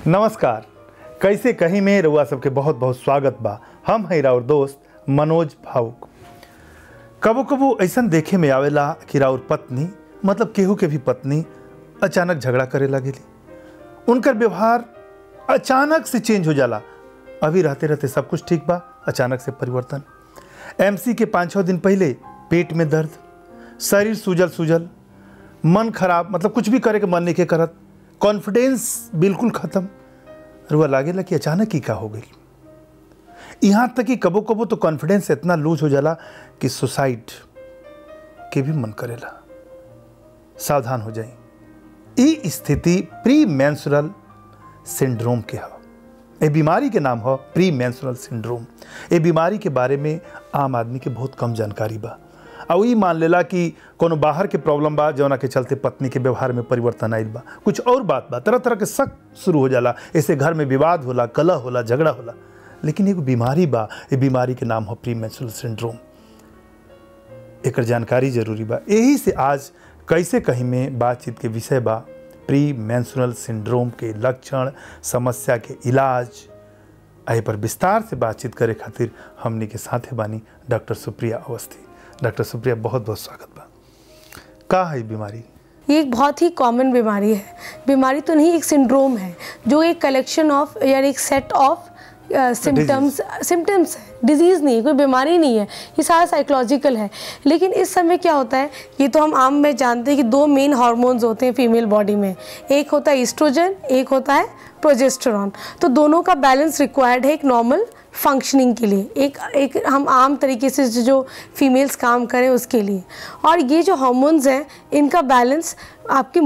नमस्कार। कैसे कहीं में रउआ सबके बहुत बहुत स्वागत बा। हम है राउर दोस्त मनोज भावुक। कबो कबो ऐसा देखे में आवेला कि राउर पत्नी मतलब केहू के भी पत्नी अचानक झगड़ा करे लगेली। उनकर व्यवहार अचानक से चेंज हो जाला। अभी रहते रहते सब कुछ ठीक बा, अचानक से परिवर्तन। एमसी के 5-6 दिन पहले पेट में दर्द, शरीर सूजल सूजल, मन खराब, मतलब कुछ भी करे के मन नहीं के करत, कॉन्फिडेंस बिल्कुल खत्म। रुआ लागेला कि अचानक ही का हो गई। यहाँ तक कि कबो कबो तो कॉन्फिडेंस इतना लूज हो जाला कि सुसाइड के भी मन करेला। सावधान हो जाए। ये स्थिति प्री मेंस्ट्रुअल सिंड्रोम के है। ये बीमारी के नाम है प्री मेंस्ट्रुअल सिंड्रोम। ये बीमारी के बारे में आम आदमी के बहुत कम जानकारी बा। और ये मान लेला कि कोनो बाहर के प्रॉब्लम बा जौना के चलते पत्नी के व्यवहार में परिवर्तन आइल बा। कुछ और बात बा, तरह तरह के शक शुरू हो जाला। ऐसे घर में विवाद होला, कलह होला, झगड़ा होला। लेकिन एक बीमारी बा, ये बीमारी के नाम है प्री मेंस्ट्रुअल सिंड्रोम। एक जानकारी जरूरी बा। यही से आज कैसे कहीं में बातचीत के विषय बा प्री मेंस्ट्रुअल सिंड्रोम के लक्षण, समस्या के इलाज। आई पर विस्तार से बातचीत करे खातिर हमनी के साथे बानी डॉक्टर सुप्रिया अवस्थी। डॉक्टर सुप्रिया, बहुत बहुत स्वागत बा। का है बीमारी? ये एक बहुत ही कॉमन बीमारी है। बीमारी तो नहीं, एक सिंड्रोम है जो एक कलेक्शन ऑफ यानी एक सेट ऑफ सिम्टम्स है। डिजीज़ नहीं है, कोई बीमारी नहीं है, ये सारा साइकोलॉजिकल है। लेकिन इस समय क्या होता है, ये तो हम आम में जानते हैं कि 2 मेन हार्मोन्स होते हैं फीमेल बॉडी में। एक होता है ईस्ट्रोजन, एक होता है प्रोजेस्टेरॉन। तो दोनों का बैलेंस रिक्वायर्ड है एक नॉर्मल फंक्शनिंग के लिए, एक हम आम तरीके से जो फीमेल्स काम करें उसके लिए। और ये जो हार्मोन्स हैं इनका बैलेंस आपके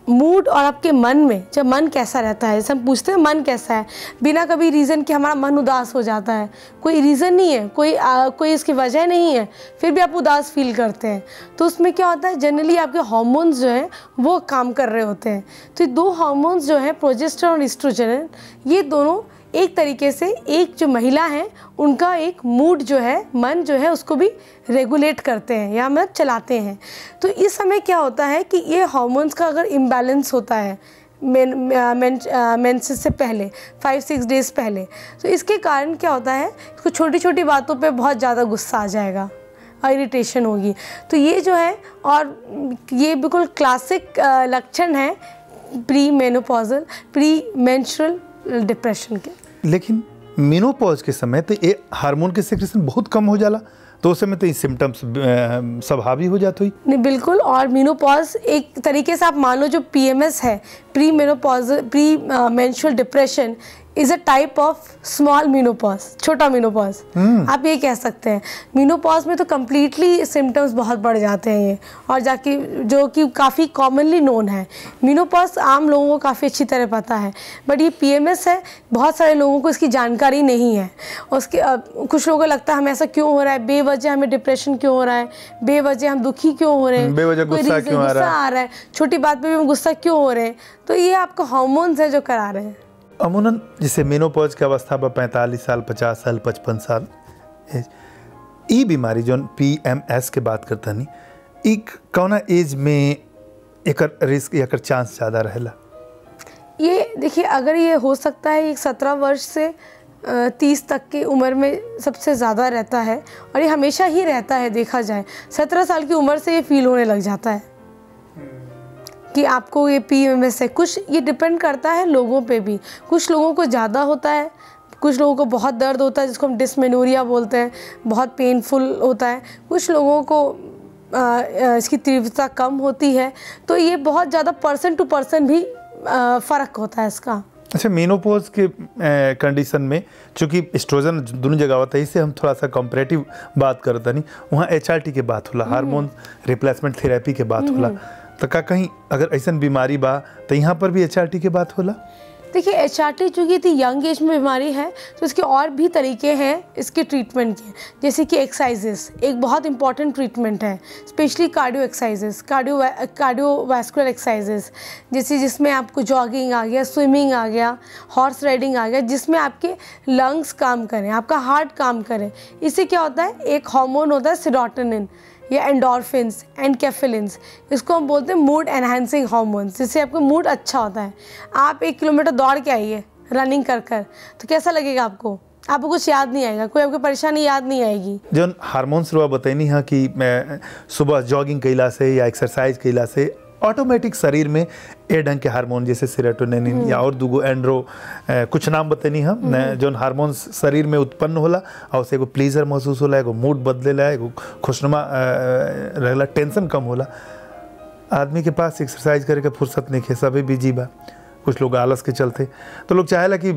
मूड और आपके मन में, जब मन कैसा रहता है, जैसे हम पूछते हैं मन कैसा है, बिना कभी रीज़न के हमारा मन उदास हो जाता है। कोई रीज़न नहीं है, कोई इसकी वजह नहीं है, फिर भी आप उदास फील करते हैं। तो उसमें क्या होता है, जनरली आपके हार्मोन्स जो हैं वो काम कर रहे होते हैं। तो ये 2 हार्मोन्स जो हैं प्रोजेस्टेरॉन और ईस्ट्रोजन, ये दोनों एक तरीके से एक जो महिला है उनका एक मूड जो है, मन जो है, उसको भी रेगुलेट करते हैं या मतलब चलाते हैं। तो इस समय क्या होता है कि ये हार्मोन्स का अगर इम्बैलेंस होता है मेंसेस से पहले 5-6 डेज़ पहले, तो इसके कारण क्या होता है, इसको छोटी छोटी बातों पे बहुत ज़्यादा गुस्सा आ जाएगा, इरिटेशन होगी। तो ये जो है, और ये बिल्कुल क्लासिक लक्षण है प्री मेंस्ट्रुअल डिप्रेशन के। लेकिन मेनोपॉज के समय तो ये हार्मोन के सेक्रेशन बहुत कम हो जाला, तो उस समय तो ये सिम्टम्स सब हावी हो जाते हुई। नहीं, बिल्कुल। और मेनोपॉज एक तरीके से आप मान लो जो पीएमएस है, pre menstrual depression is a type of small menopause, छोटा मेनोपॉज आप ये कह सकते हैं। मेनोपॉज में तो कम्प्लीटली सिम्टम्स बहुत बढ़ जाते हैं ये, और जाके जो कि काफ़ी कॉमनली नोन है। मेनोपॉज आम लोगों को काफ़ी अच्छी तरह पता है, बट ये पीएमएस है, बहुत सारे लोगों को इसकी जानकारी नहीं है। उसके कुछ लोगों को लगता है हमें ऐसा क्यों हो रहा है, बेवजह हमें डिप्रेशन क्यों हो रहा है, बेवजह हम दुखी क्यों हो रहे हैं, बेवजह गुस्सा क्यों आ रहा है, छोटी बात पर भी हम गुस्सा क्यों हो रहे हैं। तो ये आपका हार्मोन्स है जो करा रहे हैं। अमूनन जैसे मेनोपॉज की अवस्था पर 45 साल, 50 साल, 55 साल ये बीमारी जो पीएमएस के बात करता नहीं, एक कौना एज में एक रिस्क या चांस ज़्यादा रहेला? ये देखिए, अगर ये हो सकता है, एक 17 वर्ष से 30 तक की उम्र में सबसे ज़्यादा रहता है, और ये हमेशा ही रहता है। देखा जाए 17 साल की उम्र से ये फील होने लग जाता है कि आपको ये पीएमएस है। कुछ ये डिपेंड करता है लोगों पे भी। कुछ लोगों को ज़्यादा होता है, कुछ लोगों को बहुत दर्द होता है जिसको हम डिस्मेनोरिया बोलते हैं, बहुत पेनफुल होता है। कुछ लोगों को इसकी तीव्रता कम होती है। तो ये बहुत ज़्यादा पर्सन टू पर्सन भी फ़र्क होता है इसका। अच्छा, मेनोपॉज के कंडीशन में चूँकि एस्ट्रोजन दोनों जगह होता है, इससे हम थोड़ा सा कंपैरेटिव बात करता नहीं, वहाँ एचआरटी के बात होला, हार्मोन रिप्लेसमेंट थेरेपी के बात होला। तो का कहीं अगर ऐसा बीमारी बा तो यहाँ पर भी एचआरटी के बात होला? देखिए, एचआरटी चूँकि इतनी यंग एज में बीमारी है तो इसके और भी तरीके हैं इसके ट्रीटमेंट के। जैसे कि एक्सरसाइजेस एक बहुत इंपॉर्टेंट ट्रीटमेंट है, specially cardio exercises, cardiovascular exercises, जैसे जिसमें आपको जॉगिंग आ गया, स्विमिंग आ गया, हॉर्स राइडिंग आ गया, जिसमें आपके लंग्स काम करें, आपका हार्ट काम करे। इससे क्या होता है, एक हार्मोन होता है सेरोटोनिन, या एंडोर्फिन्स, एनकेफेलिन्स, इसको हम बोलते हैं मूड एनहांसिंग हार्मोन्स, जिससे आपका मूड अच्छा होता है। आप 1 किलोमीटर दौड़ के आइए रनिंग कर तो कैसा लगेगा आपको? आपको कुछ याद नहीं आएगा, कोई आपकी परेशानी याद नहीं आएगी। जो हार्मोन्स रुआ बताइनी है कि मैं सुबह जॉगिंग कैला से या एक्सरसाइज कैला से ऑटोमेटिक शरीर में ए ढंग के हार्मोन जैसे सेरोटोनिन या और दूगो एंड्रो कुछ नाम बतनी हम जो हार्मोन्स शरीर में उत्पन्न होला और उससे एगो प्लीजर महसूस होला, एगो मूड बदलेला, एगो खुशनुमा रहेला, टेंशन कम होला। आदमी के पास एक्सरसाइज करे के फुर्सत नहीं है, सभी बिजी बा, कुछ लोग आलस के चलते, तो लोग चाहेला कि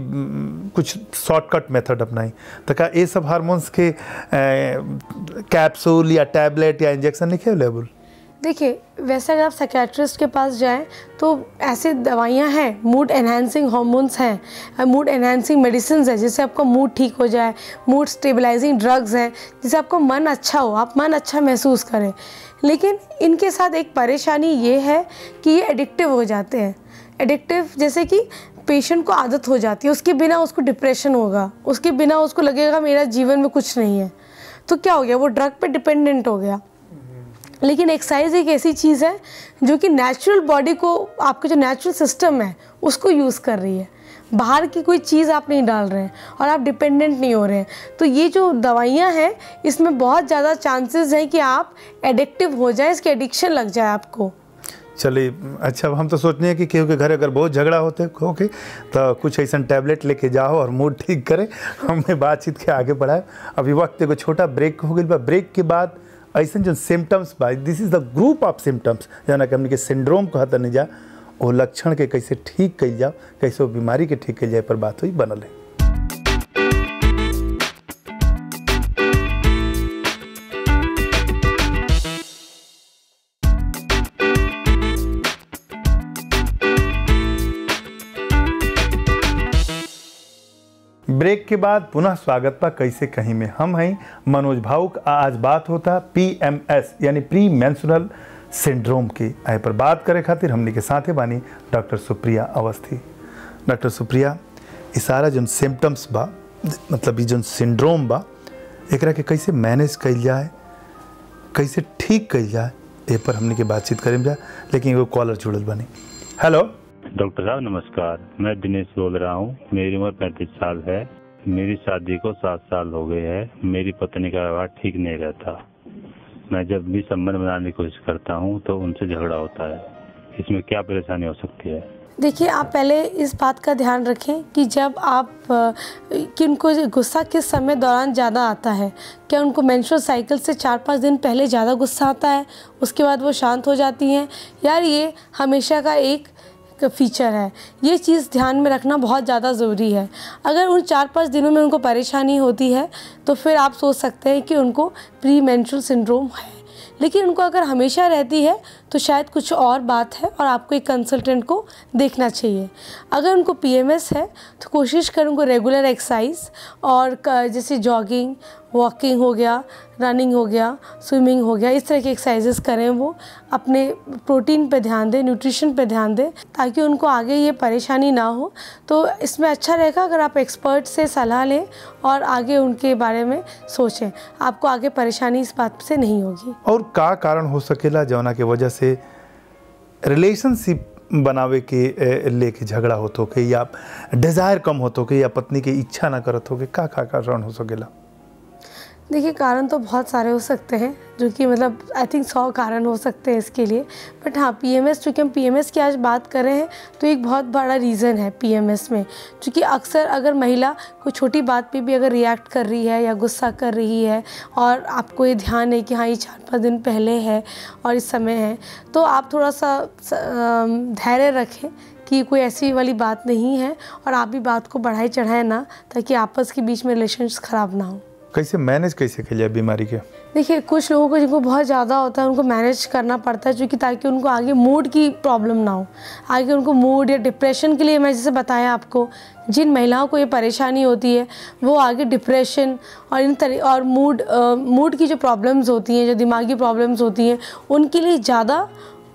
कुछ शॉर्टकट मेथड अपनाई। तो क्या ये सब हार्मोन्स के कैप्सूल या टैबलेट या इंजेक्शन नहीं अवेलेबल? देखिए, वैसे अगर आप साइकियाट्रिस्ट के पास जाएं तो ऐसी दवाइयां हैं, मूड एनहांसिंग हार्मोन्स हैं, मूड एनहांसिंग मेडिसिन है जिससे आपका मूड ठीक हो जाए, मूड स्टेबलाइजिंग ड्रग्स हैं जिससे आपका मन अच्छा हो, आप मन अच्छा महसूस करें। लेकिन इनके साथ एक परेशानी ये है कि ये एडिक्टिव हो जाते हैं। एडिक्टिव जैसे कि पेशेंट को आदत हो जाती है, उसके बिना उसको डिप्रेशन होगा, उसके बिना उसको लगेगा मेरा जीवन में कुछ नहीं है, तो क्या हो गया, वो ड्रग पे डिपेंडेंट हो गया। लेकिन एक्सरसाइज एक ऐसी चीज़ है जो कि नेचुरल बॉडी को, आपका जो नेचुरल सिस्टम है उसको यूज़ कर रही है, बाहर की कोई चीज़ आप नहीं डाल रहे हैं और आप डिपेंडेंट नहीं हो रहे हैं। तो ये जो दवाइयाँ हैं इसमें बहुत ज़्यादा चांसेस हैं कि आप एडिक्टिव हो जाए, इसकी एडिक्शन लग जाए आपको। चलिए, अच्छा, हम तो सोचने हैं कि केहू के घर अगर बहुत झगड़ा होते होके तो कुछ ऐसा टैबलेट लेके जाओ और मूड ठीक करे। हमने बातचीत के आगे बढ़ाए। अभी वक्त एगो छोटा ब्रेक हो गई बा। ब्रेक के बाद ऐसा जो सिम्टम्स बा, this is the group of symptoms जना कि हमने के सिंड्रोम कहता नहीं जा, वो लक्षण के कैसे ठीक कल जाओ, कैसे वो बीमारी के ठीक कल जाए पर बात हुई बनल है। ब्रेक के बाद पुनः स्वागत बा कैसे कहीं में। हम हैं मनोज भावुक। आज बात होता PMS यानी प्री मेंस्ट्रुअल सिंड्रोम की। आए पर बात करे खातिर हमने के साथे बानी डॉक्टर सुप्रिया अवस्थी। डॉक्टर सुप्रिया, ये सारा जो सिम्टम्स बा, मतलब ये जो सिंड्रोम बा, एकरा के कैसे मैनेज कइल जाए, कैसे ठीक कइल जाए, ए पर हमने के बातचीत करें जा। लेकिन एगो कॉलर जुड़ल बनी। हेलो डॉक्टर साहब नमस्कार, मैं दिनेश बोल रहा हूँ। मेरी उम्र 35 साल है। मेरी शादी को 7 साल हो गए हैं। मेरी पत्नी का व्यवहार ठीक नहीं रहता। मैं जब भी संबंध बनाने की कोशिश करता हूँ तो उनसे झगड़ा होता है। इसमें क्या परेशानी हो सकती है? देखिए, आप पहले इस बात का ध्यान रखें कि जब आप कि उनको गुस्सा किस समय दौरान ज़्यादा आता है। क्या उनको मेंस्ट्रुअल साइकिल से 4-5 दिन पहले ज़्यादा गुस्सा आता है, उसके बाद वो शांत हो जाती हैं, यार ये हमेशा का एक फीचर है? ये चीज़ ध्यान में रखना बहुत ज़्यादा ज़रूरी है। अगर उन 4-5 दिनों में उनको परेशानी होती है तो फिर आप सोच सकते हैं कि उनको प्री मेंस्ट्रुअल सिंड्रोम है। लेकिन उनको अगर हमेशा रहती है तो शायद कुछ और बात है और आपको एक कंसल्टेंट को देखना चाहिए। अगर उनको PMS है तो कोशिश करें उनको रेगुलर एक्सरसाइज और जैसे जॉगिंग, वॉकिंग हो गया, रनिंग हो गया, स्विमिंग हो गया, इस तरह की एक्सरसाइजेस करें। वो अपने प्रोटीन पे ध्यान दें, न्यूट्रिशन पे ध्यान दें, ताकि उनको आगे ये परेशानी ना हो। तो इसमें अच्छा रहेगा अगर आप एक्सपर्ट से सलाह लें और आगे उनके बारे में सोचें, आपको आगे परेशानी इस बात से नहीं होगी। और का कारण हो सकेला जौना के वजह से रिलेशनशिप बनावे के लेके झगड़ा होतो के, या डिज़ायर कम होतो के, या पत्नी की इच्छा ना करत हो के, का कारण हो सकेला? देखिए, कारण तो बहुत सारे हो सकते हैं, जो कि मतलब आई थिंक 100 कारण हो सकते हैं इसके लिए। बट हाँ, PMS, चूँकि हम PMS की आज बात कर रहे हैं तो एक बहुत बड़ा रीज़न है PMS में, क्योंकि अक्सर अगर महिला कोई छोटी बात पे भी अगर रिएक्ट कर रही है या गुस्सा कर रही है और आपको ये ध्यान है कि हाँ ये 4-5 दिन पहले है और इस समय है, तो आप थोड़ा सा धैर्य रखें कि कोई ऐसी वाली बात नहीं है और आप भी बात को बढ़ाए चढ़ाएं ना, ताकि आपस के बीच में रिलेशंस ख़राब ना हो। कैसे मैनेज कैसे किया जाए बीमारी के? देखिए, कुछ लोगों को जिनको बहुत ज़्यादा होता है उनको मैनेज करना पड़ता है, क्योंकि ताकि उनको आगे मूड की प्रॉब्लम ना हो। आगे उनको मूड या डिप्रेशन के लिए, मैं जैसे बताया आपको, जिन महिलाओं को ये परेशानी होती है वो आगे डिप्रेशन और इन तरह और मूड की जो प्रॉब्लम्स होती हैं, जो दिमागी प्रॉब्लम्स होती हैं, उनके लिए ज़्यादा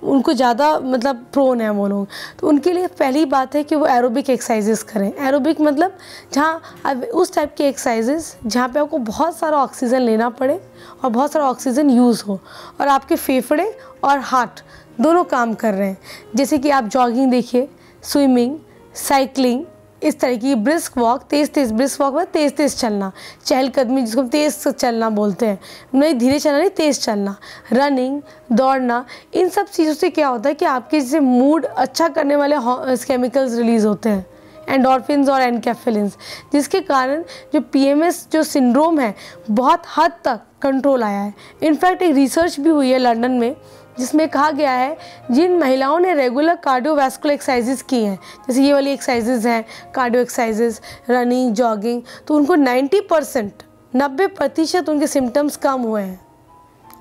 उनको ज़्यादा मतलब प्रोन है वो लोग, तो उनके लिए पहली बात है कि वो एरोबिक एक्सरसाइजेस करें। एरोबिक मतलब जहाँ उस टाइप के एक्सरसाइजेस जहाँ पे आपको बहुत सारा ऑक्सीजन लेना पड़े और बहुत सारा ऑक्सीजन यूज़ हो और आपके फेफड़े और हार्ट दोनों काम कर रहे हैं। जैसे कि आप जॉगिंग देखिए, स्विमिंग, साइकिलिंग, इस तरह की ब्रिस्क वॉक, तेज़ ब्रिस्क वॉक में तेज़ चलना, चहलकदमी जिसको हम तेज़ चलना बोलते हैं, नहीं धीरे चलना नहीं तेज़ चलना, रनिंग, दौड़ना, इन सब चीज़ों से क्या होता है कि आपके जैसे मूड अच्छा करने वाले केमिकल्स रिलीज़ होते हैं, एंडोर्फिन्स और एनकेफेलिन्स, जिसके कारण जो पीएमएस जो सिंड्रोम है बहुत हद तक कंट्रोल आया है। इनफैक्ट एक रिसर्च भी हुई है लंदन में जिसमें कहा गया है जिन महिलाओं ने रेगुलर कार्डियोवैस्कुलर एक्सरसाइजेज की हैं, जैसे ये वाली एक्सरसाइजेज हैं कार्डियो एक्सरसाइजेज, रनिंग, जॉगिंग, तो उनको 90% उनके सिम्टम्स कम हुए हैं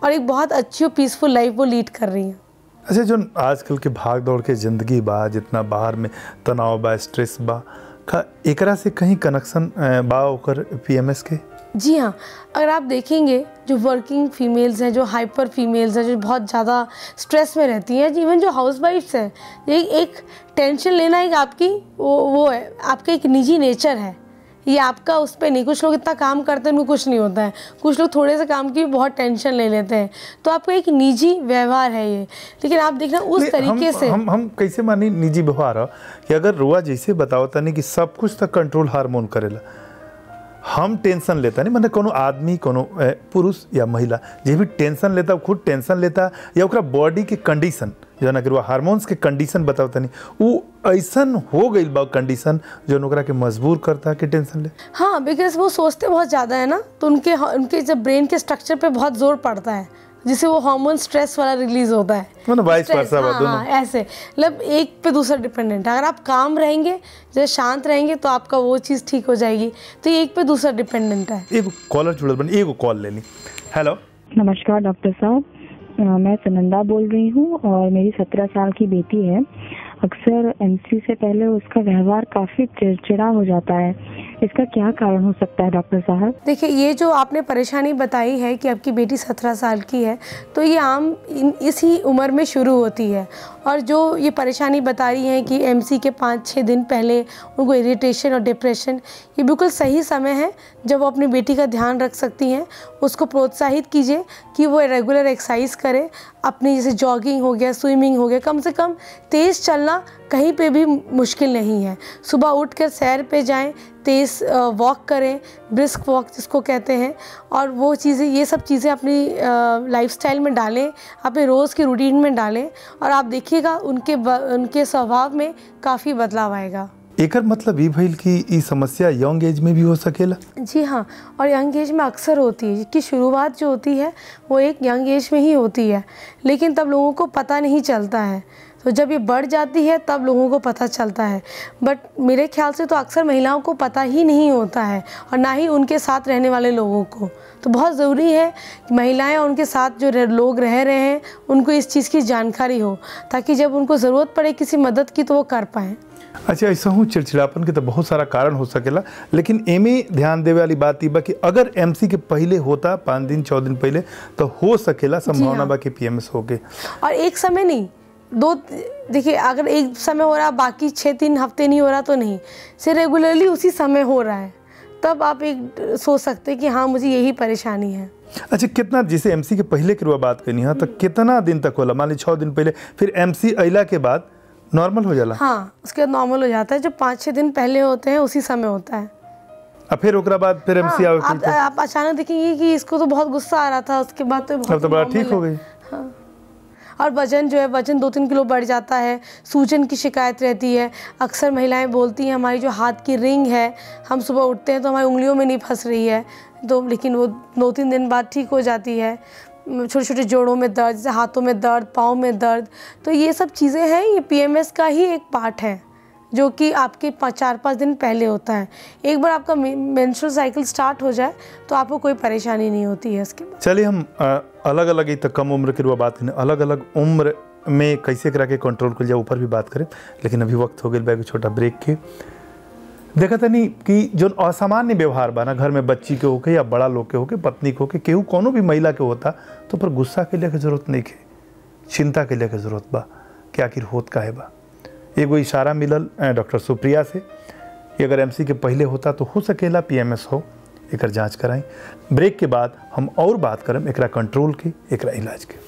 और एक बहुत अच्छी और पीसफुल लाइफ वो लीड कर रही हैं। अच्छा, जो आजकल के भाग दौड़ के ज़िंदगी बा, जितना बाहर में तनाव बा, स्ट्रेस बा, का एकरा से कहीं कनेक्शन बा ओकर पीएमएस के? जी हाँ, अगर आप देखेंगे जो वर्किंग फीमेल्स हैं, जो हाइपर फीमेल्स हैं, जो बहुत ज़्यादा स्ट्रेस में रहती हैं, इवन जो हाउसवाइफ्स हैं, एक टेंशन लेना एक आपकी वो है, आपका एक निजी नेचर है, ये आपका उस पर नहीं। कुछ लोग इतना काम करते हैं उनको कुछ नहीं होता है, कुछ लोग थोड़े से काम की भी बहुत टेंशन ले लेते हैं, तो आपका एक निजी व्यवहार है ये। लेकिन आप देखना उस तरीके से हम कैसे मानी निजी व्यवहार है कि अगर रुआ जैसे बताओ तनी कि सब कुछ तक कंट्रोल हार्मोन करेला, हम टेंशन लेता नहीं, मतलब कोनो आदमी, कोनो पुरुष या महिला जे भी टेंशन लेता, खुद टेंशन लेता या ओकरा बॉडी के कंडीशन जो ना कि हार्मोन्स के कंडीशन बताओ तनी, वो ऐसन हो गई बा कंडीशन जो ओकरा के मजबूर करता कि टेंशन ले। हाँ, बिकॉज वो सोचते बहुत ज़्यादा है ना, तो उनके जब ब्रेन के स्ट्रक्चर पे बहुत जोर पड़ता है, जिससे वो हार्मोन स्ट्रेस वाला रिलीज होता है, मतलब वाइस वर्सा बात दोनों। हाँ, ऐसे मतलब एक पे दूसरा डिपेंडेंट है। अगर आप काम रहेंगे, जब शांत रहेंगे तो आपका वो चीज़ ठीक हो जाएगी, तो ये एक पे दूसरा डिपेंडेंट है। एक कॉलर जुड़ल बनी, एक कॉल ले ली। हेलो, नमस्कार डॉक्टर साहब, मैं सुनंदा बोल रही हूँ और मेरी 17 साल की बेटी है। अक्सर एमसी से पहले उसका व्यवहार काफ़ी चिड़चिड़ा हो जाता है, इसका क्या कारण हो सकता है डॉक्टर साहब? देखिए, ये जो आपने परेशानी बताई है कि आपकी बेटी 17 साल की है, तो ये आम इसी उम्र में शुरू होती है। और जो ये परेशानी बता रही हैं कि एमसी के 5-6 दिन पहले उनको इरिटेशन और डिप्रेशन, ये बिल्कुल सही समय है जब वो अपनी बेटी का ध्यान रख सकती हैं। उसको प्रोत्साहित कीजिए कि वो रेगुलर एक्सरसाइज करे, अपनी जैसे जॉगिंग हो गया, स्विमिंग हो गया, कम से कम तेज़ चलना कहीं पे भी मुश्किल नहीं है। सुबह उठकर सैर पे जाएं, तेज़ वॉक करें, ब्रिस्क वॉक जिसको कहते हैं, और वो चीज़ें, ये सब चीज़ें अपनी लाइफस्टाइल में डालें, अपने रोज़ के रूटीन में डालें, और आप देखिएगा उनके स्वभाव में काफ़ी बदलाव आएगा। एकर मतलब ये भइल कि ये समस्या यंग एज में भी हो सकेला? जी हाँ, और यंग एज में अक्सर होती है, कि शुरुआत जो होती है वो एक यंग एज में ही होती है, लेकिन तब लोगों को पता नहीं चलता है। तो जब ये बढ़ जाती है तब लोगों को पता चलता है, बट मेरे ख्याल से तो अक्सर महिलाओं को पता ही नहीं होता है, और ना ही उनके साथ रहने वाले लोगों को। तो बहुत ज़रूरी है कि महिलाएं और उनके साथ जो लोग रह रहे हैं उनको इस चीज़ की जानकारी हो, ताकि जब उनको ज़रूरत पड़े किसी मदद की तो वो कर पाएँ। अच्छा, ऐसा हूँ चिड़चिड़ापन के तो बहुत सारा कारण हो सकेला, लेकिन एमे ध्यान देवे वाली बात ये बा कि अगर एमसी के पहले होता 5 दिन 6 दिन पहले, तो हो सकेला संभावना बा कि पीएमएस हो गए। और एक समय नहीं, देखिए, अगर एक समय हो रहा बाकी 6-3 हफ्ते नहीं हो रहा तो नहीं, से रेगुलरली उसी समय हो रहा है, तब आप एक सोच सकते हैं कि हाँ मुझे यही परेशानी है। अच्छा, कितना, जैसे एमसी के पहले की बात करनी है तो कितना दिन तक होला? मान ली 6 दिन पहले, फिर एमसी अइला के बाद नॉर्मल हो जाला? हाँ, उसके बाद नॉर्मल हो जाता है। जो 5-6 दिन पहले होते हैं उसी समय होता है। अब फिर ओकरा बाद फिर एमसी आवे? आप अचानक देखेंगे कि इसको तो बहुत गुस्सा आ रहा था, उसके बाद तो बहुत बड़ा ठीक हो गई। हाँ, और वजन जो है, वजन 2-3 किलो बढ़ जाता है, सूजन की शिकायत रहती है। अक्सर महिलाएं बोलती हैं हमारी जो हाथ की रिंग है, हम सुबह उठते हैं तो हमारी उंगलियों में नहीं फंस रही है, तो लेकिन वो 2-3 दिन बाद ठीक हो जाती है। छोटे छोटे जोड़ों में दर्द, जैसे हाथों में दर्द, पाँव में दर्द, तो ये सब चीज़ें हैं, ये पीएमएस का ही एक पार्ट है, जो कि आपके 4-5 दिन पहले होता है। एक बार आपका मेंस्ट्रुअल साइकिल स्टार्ट हो जाए तो आपको कोई परेशानी नहीं होती है उसके बाद। चलिए, हम अलग अलग ही तक कम उम्र की बात करें, अलग अलग उम्र में कैसे करा के कंट्रोल कर जाए ऊपर भी बात करें, लेकिन अभी वक्त हो गया एक छोटा ब्रेक के। देखा था नहीं कि जो असामान्य व्यवहार बा ना, घर में बच्ची के होके या बड़ा लोग के होके, पत्नी के होके, केहू कोनो भी महिला के होता, तो पर गुस्सा के लिए जरूरत नहीं है। चिंता के लेके ज़रूरत बा कि आखिर होत काहे बा। एगो इशारा मिलल डॉक्टर सुप्रिया से कि अगर एमसी के पहले होता तो हो सकेला पीएमएस हो, एकर जांच कराई। ब्रेक के बाद हम और बात करम एकरा कंट्रोल के, एकरा इलाज के।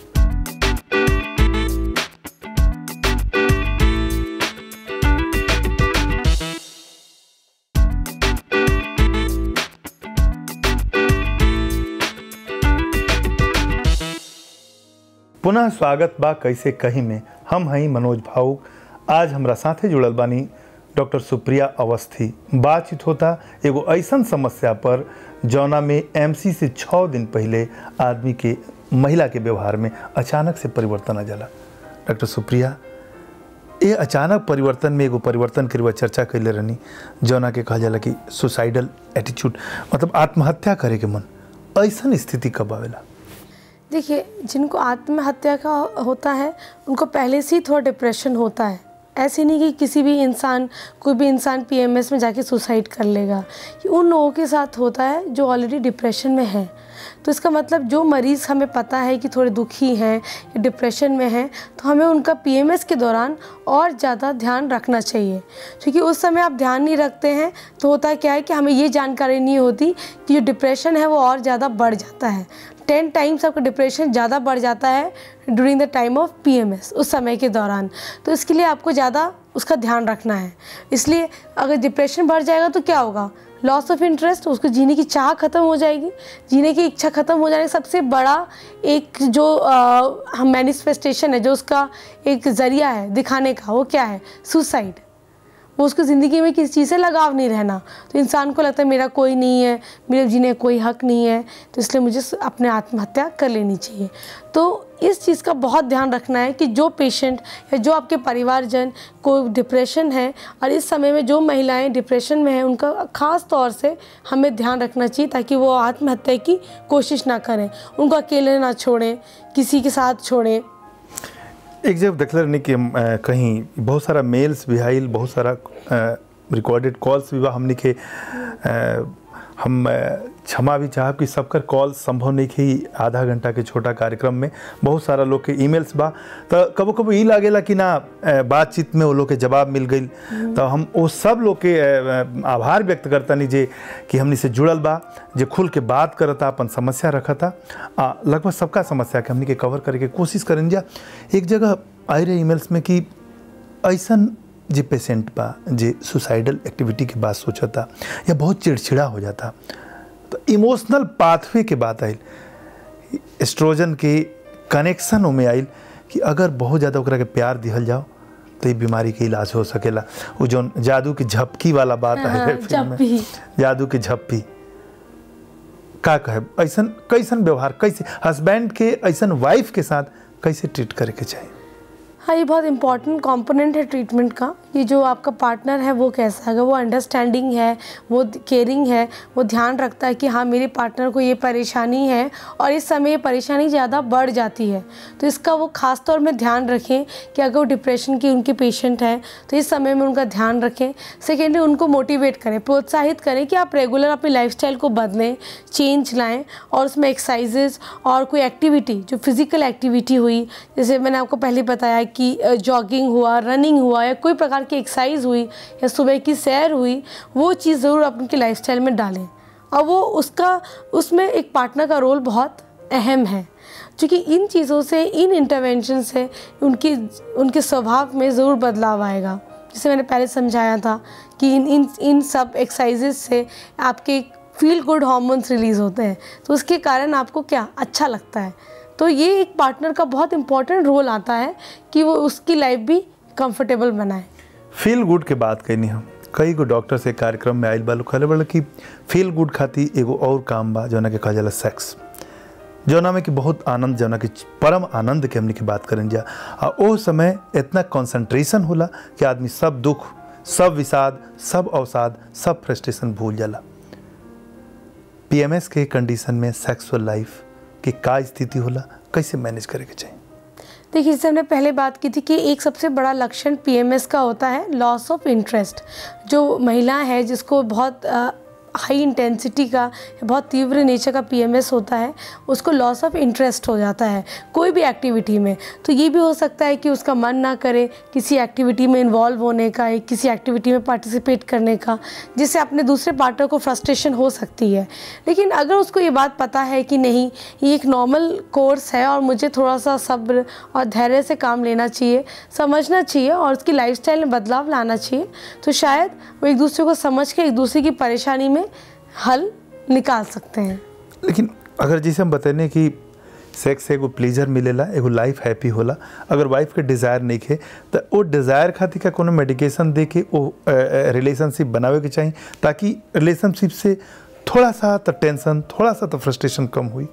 पुनः स्वागत बा कैसे कहीं में। हम हई मनोज भावुक। आज हमरा साथे जुड़ल बानी डॉक्टर सुप्रिया अवस्थी। बातचीत होता एगो ऐसन समस्या पर जौना में एमसी से 6 दिन पहले आदमी के, महिला के व्यवहार में अचानक से परिवर्तन आ जाला। डॉक्टर सुप्रिया, ये अचानक परिवर्तन में एगो परिवर्तन के चर्चा कैले रहनी जौना के कहा जाला कि सुसाइडल एटीट्यूड, मतलब आत्महत्या करे के मन। ऐसन स्थिति कब आवेला? देखिए, जिनको आत्महत्या का होता है उनको पहले से ही थोड़ा डिप्रेशन होता है। ऐसे नहीं कि किसी भी इंसान, कोई भी इंसान पीएमएस में जाके सुसाइड कर लेगा। ये उन लोगों के साथ होता है जो ऑलरेडी डिप्रेशन में हैं। तो इसका मतलब जो मरीज़ हमें पता है कि थोड़े दुखी हैं या डिप्रेशन में हैं, तो हमें उनका पीएमएस के दौरान और ज़्यादा ध्यान रखना चाहिए। क्योंकि उस समय आप ध्यान नहीं रखते हैं तो होता क्या है कि हमें ये जानकारी नहीं होती कि जो डिप्रेशन है वो और ज़्यादा बढ़ जाता है। 10 टाइम्स आपका डिप्रेशन ज़्यादा बढ़ जाता है during the time of PMS, उस समय के दौरान। तो इसके लिए आपको ज़्यादा उसका ध्यान रखना है। इसलिए अगर डिप्रेशन बढ़ जाएगा तो क्या होगा? लॉस ऑफ इंटरेस्ट, उसको जीने की चाह ख़त्म हो जाएगी, जीने की इच्छा ख़त्म हो जाने। सबसे बड़ा एक जो मैनिफेस्टेशन है, जो उसका एक ज़रिया है दिखाने का, वो क्या है? सुसाइड। वो उसको ज़िंदगी में किसी चीज़ से लगाव नहीं रहना। तो इंसान को लगता है मेरा कोई नहीं है, मेरे जीने का कोई हक नहीं है, तो इसलिए मुझे अपने आत्महत्या कर लेनी चाहिए। तो इस चीज़ का बहुत ध्यान रखना है कि जो पेशेंट या जो आपके परिवारजन को डिप्रेशन है, और इस समय में जो महिलाएं डिप्रेशन में हैं, उनका ख़ास तौर से हमें ध्यान रखना चाहिए ताकि वो आत्महत्या की कोशिश ना करें, उनको अकेले ना छोड़ें, किसी के साथ छोड़ें। एक जब देखले रहनी कि हम कहीं बहुत सारा मेल्स भी आइल, बहुत सारा रिकॉर्डेड कॉल्स भी बा। हमने के हम क्षमा भी चाहब कि सबकर कॉल संभव नहीं कि आधा घंटा के छोटा कार्यक्रम में बहुत सारा लोग के ईमेल्स बा। तो कबो कबो ये लागेला कि ना बातचीत में वो लोग के जवाब मिल गई। तो हम वो सब लोग के आभार व्यक्त करता नहीं जे कि हमने से जुड़ल बा, जे खुल के बात करता, अपन समस्या रखता। लगभग सबका समस्या के हमने के कवर करे के कोशिश करें जा। एक जगह आए रहे ईमेल्स में कि ऐसन जे पेशेंट बा जे सुसाइडल एक्टिविटी के बाद सोचता या बहुत चिड़चिड़ा हो जाता, तो इमोशनल पाथवे के बात आइल, एस्ट्रोजन के कनेक्शन में आइल कि अगर बहुत ज़्यादा ओकरा के प्यार दिहल जाओ तो ये बीमारी के इलाज हो सकेला। वो जो जादू की झपकी वाला बात है फिल्म में, जादू की झपकी का कहे, ऐसन कैसन व्यवहार, कैसे हस्बैंड के ऐसन वाइफ के साथ कैसे ट्रीट करे के चाहिए? हाँ, ये बहुत इंपॉर्टेंट कंपोनेंट है ट्रीटमेंट का। ये जो आपका पार्टनर है वो कैसा है, अगर वो अंडरस्टैंडिंग है, वो केयरिंग है, वो ध्यान रखता है कि हाँ मेरे पार्टनर को ये परेशानी है और इस समय ये परेशानी ज़्यादा बढ़ जाती है, तो इसका वो ख़ास तौर में ध्यान रखें कि अगर वो डिप्रेशन की उनके पेशेंट हैं तो इस समय में उनका ध्यान रखें। सेकेंडली, उनको मोटिवेट करें, प्रोत्साहित करें कि आप रेगुलर अपनी लाइफस्टाइल को बदलें, चेंज लाएँ, और उसमें एक्सरसाइजेज और कोई एक्टिविटी जो फिज़िकल एक्टिविटी हुई, जैसे मैंने आपको पहले बताया कि जॉगिंग हुआ, रनिंग हुआ, या कोई प्रकार की एक्सरसाइज हुई, या सुबह की सैर हुई, वो चीज़ ज़रूर अपनी लाइफस्टाइल में डालें। और वो उसमें एक पार्टनर का रोल बहुत अहम है, क्योंकि इन चीज़ों से, इन इंटरवेंशन से उनके स्वभाव में ज़रूर बदलाव आएगा। जैसे मैंने पहले समझाया था कि इन सब एक्सरसाइजेज से आपके फील गुड हार्मोन्स रिलीज़ होते हैं, तो उसके कारण आपको क्या अच्छा लगता है। तो ये एक पार्टनर का बहुत इंपॉर्टेंट रोल आता है कि वो उसकी लाइफ भी कंफर्टेबल बनाए। फील गुड के बात कहनी हम कई गो डॉक्टर से कार्यक्रम में आइल बालू खले बड़ा कि फील गुड खाती एगो और काम बा जौना के कहा जाला सेक्स, जौना में कि बहुत आनंद, जौना कि परम आनंद के हमने की बात करें जा। और वो समय इतना कंसंट्रेशन होला कि आदमी सब दुख, सब विषाद, सब अवसाद, सब फ्रस्ट्रेशन भूल जाला। पीएमएस के कंडीशन में सेक्सुअल लाइफ कि का स्थिति होला, कैसे मैनेज करे के चाहिए? देखिए, जैसे हमने पहले बात की थी कि एक सबसे बड़ा लक्षण पीएमएस का होता है लॉस ऑफ इंटरेस्ट। जो महिला है जिसको बहुत हाई इंटेंसिटी का, बहुत तीव्र नेचर का PMS होता है, उसको लॉस ऑफ इंटरेस्ट हो जाता है कोई भी एक्टिविटी में। तो ये भी हो सकता है कि उसका मन ना करे किसी एक्टिविटी में इन्वॉल्व होने का, किसी एक्टिविटी में पार्टिसिपेट करने का, जिससे अपने दूसरे पार्टनर को फ्रस्ट्रेशन हो सकती है। लेकिन अगर उसको ये बात पता है कि नहीं, ये एक नॉर्मल कोर्स है और मुझे थोड़ा सा सब्र और धैर्य से काम लेना चाहिए, समझना चाहिए और उसकी लाइफस्टाइल में बदलाव लाना चाहिए, तो शायद वो एक दूसरे को समझ के एक दूसरे की परेशानी में हल निकाल सकते हैं। लेकिन अगर जैसे हम बताने कि सेक्स से एगो प्लेजर मिलेला, एगो लाइफ हैप्पी होला, अगर वाइफ के डिज़ायर नहीं है तो वो डिज़ायर खातिर का कोनो मेडिकेशन दे के वो रिलेशनशिप बनावे के चाहिए, ताकि रिलेशनशिप से थोड़ा सा तो टेंशन, थोड़ा सा तो फ्रस्ट्रेशन कम हुई।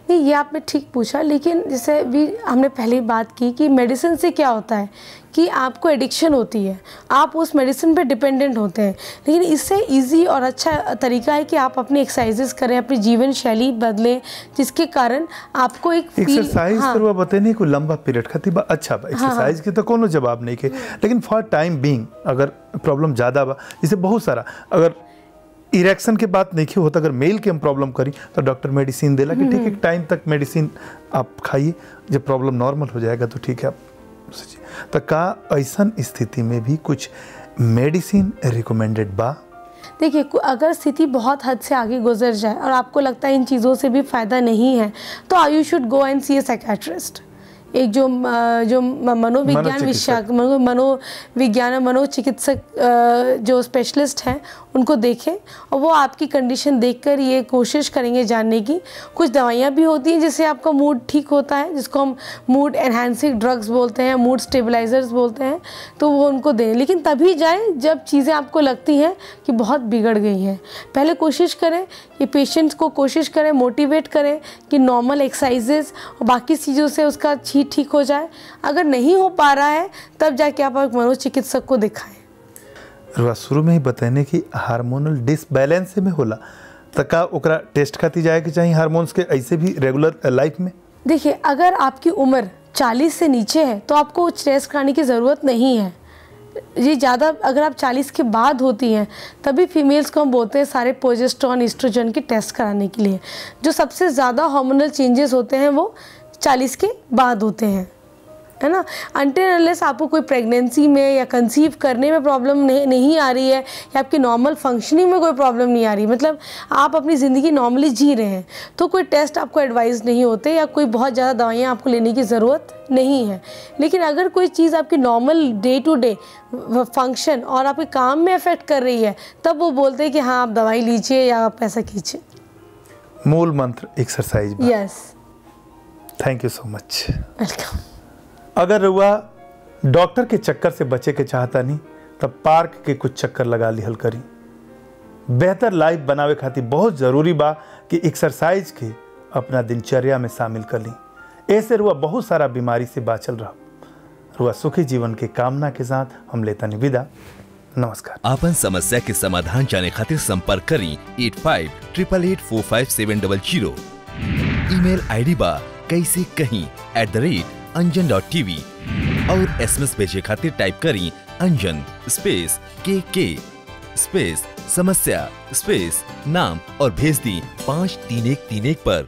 नहीं, ये आपने ठीक पूछा, लेकिन जैसे भी हमने पहले ही बात की कि मेडिसिन से क्या होता है कि आपको एडिक्शन होती है, आप उस मेडिसिन पे डिपेंडेंट होते हैं। लेकिन इससे इजी और अच्छा तरीका है कि आप अपनी एक्सरसाइजेस करें, अपनी जीवन शैली बदलें, जिसके कारण आपको एक एक्सरसाइज करवा बताने को लंबा पीरियड खातिर बा अच्छा बा, एक्सरसाइज के तो कोनो जवाब नहीं के, लेकिन फॉर टाइम बीइंग अगर प्रॉब्लम ज़्यादा बा, जैसे बहुत सारा अगर इरेक्शन के बात नहीं होता, अगर मेल के हम प्रॉब्लम करी तो डॉक्टर मेडिसिन देला कि ठीक है टाइम तक मेडिसिन आप खाइए, जब प्रॉब्लम नॉर्मल हो जाएगा तो ठीक है आप सोचिए। तो का ऐसा स्थिति में भी कुछ मेडिसिन रिकमेंडेड बा? देखिए, अगर स्थिति बहुत हद से आगे गुजर जाए और आपको लगता है इन चीज़ों से भी फ़ायदा नहीं है, तो you should go and see a psychiatrist. एक जो मनोविज्ञान मनोचिकित्सक जो स्पेशलिस्ट हैं उनको देखें, और वो आपकी कंडीशन देखकर ये कोशिश करेंगे जानने की। कुछ दवाइयाँ भी होती हैं जिससे आपका मूड ठीक होता है, जिसको हम मूड एनहांसिंग ड्रग्स बोलते हैं, मूड स्टेबलाइजर्स बोलते हैं, तो वो उनको दें। लेकिन तभी जाएं जब चीज़ें आपको लगती हैं कि बहुत बिगड़ गई हैं। पहले कोशिश करें कि पेशेंट्स को कोशिश करें, मोटिवेट करें कि नॉर्मल एक्सरसाइजेस और बाकी चीज़ों से उसका ठीक हो जाए। अगर नहीं हो पा रहा है तब जाके आप मनोचिकित्सक को दिखाएं। शुरू में ही बताने कि हार्मोनल डिसबैलेंस में होला, तो का ओकरा टेस्ट खाती जाए कि चाहिए हार्मोन्स के ऐसे भी रेगुलर लाइफ में? देखिए, अगर आपकी उम्र 40 से नीचे है तो आपको टेस्ट कराने की ज़रूरत नहीं है। ये ज़्यादा अगर आप 40 के बाद होती हैं तभी फीमेल्स को हम बोलते हैं सारे प्रोजेस्टेरॉन, एस्ट्रोजन के टेस्ट कराने के लिए। जो सबसे ज़्यादा हार्मोनल चेंजेस होते हैं वो 40 के बाद होते हैं, है ना। अनटिल अनलेस आपको कोई प्रेगनेंसी में या कंसीव करने में प्रॉब्लम नहीं आ रही है, या आपकी नॉर्मल फंक्शनिंग में कोई प्रॉब्लम नहीं आ रही, मतलब आप अपनी ज़िंदगी नॉर्मली जी रहे हैं, तो कोई टेस्ट आपको एडवाइस नहीं होते या कोई बहुत ज़्यादा दवाइयाँ आपको लेने की ज़रूरत नहीं है। लेकिन अगर कोई चीज़ आपकी normal day to day function और आपके काम में अफेक्ट कर रही है, तब वो बोलते हैं कि हाँ आप दवाई लीजिए या आप ऐसा कीजिए। मूल मंत्र exercise. Yes, thank you so much. Welcome. अगर हुआ डॉक्टर के चक्कर से बचे के चाहता नहीं, तब पार्क के कुछ चक्कर लगा लिहल करी। बेहतर लाइफ बनावे खातिर बहुत ज़रूरी बा कि एक्सरसाइज के अपना दिनचर्या में शामिल कर ली। ऐसे रुआ बहुत सारा बीमारी से बाचल रहा। रुआ सुखी जीवन के कामना के साथ हम लेता निविदा। नमस्कार। आपन समस्या के समाधान जाने खातिर संपर्क करी 8588845700। ईमेल आईडी बा कैसे कहीं @anjan.tv और SMS भेजे खातिर टाइप करी अंजन स्पेस KK स्पेस समस्या स्पेस नाम और भेज दी 53131 पर।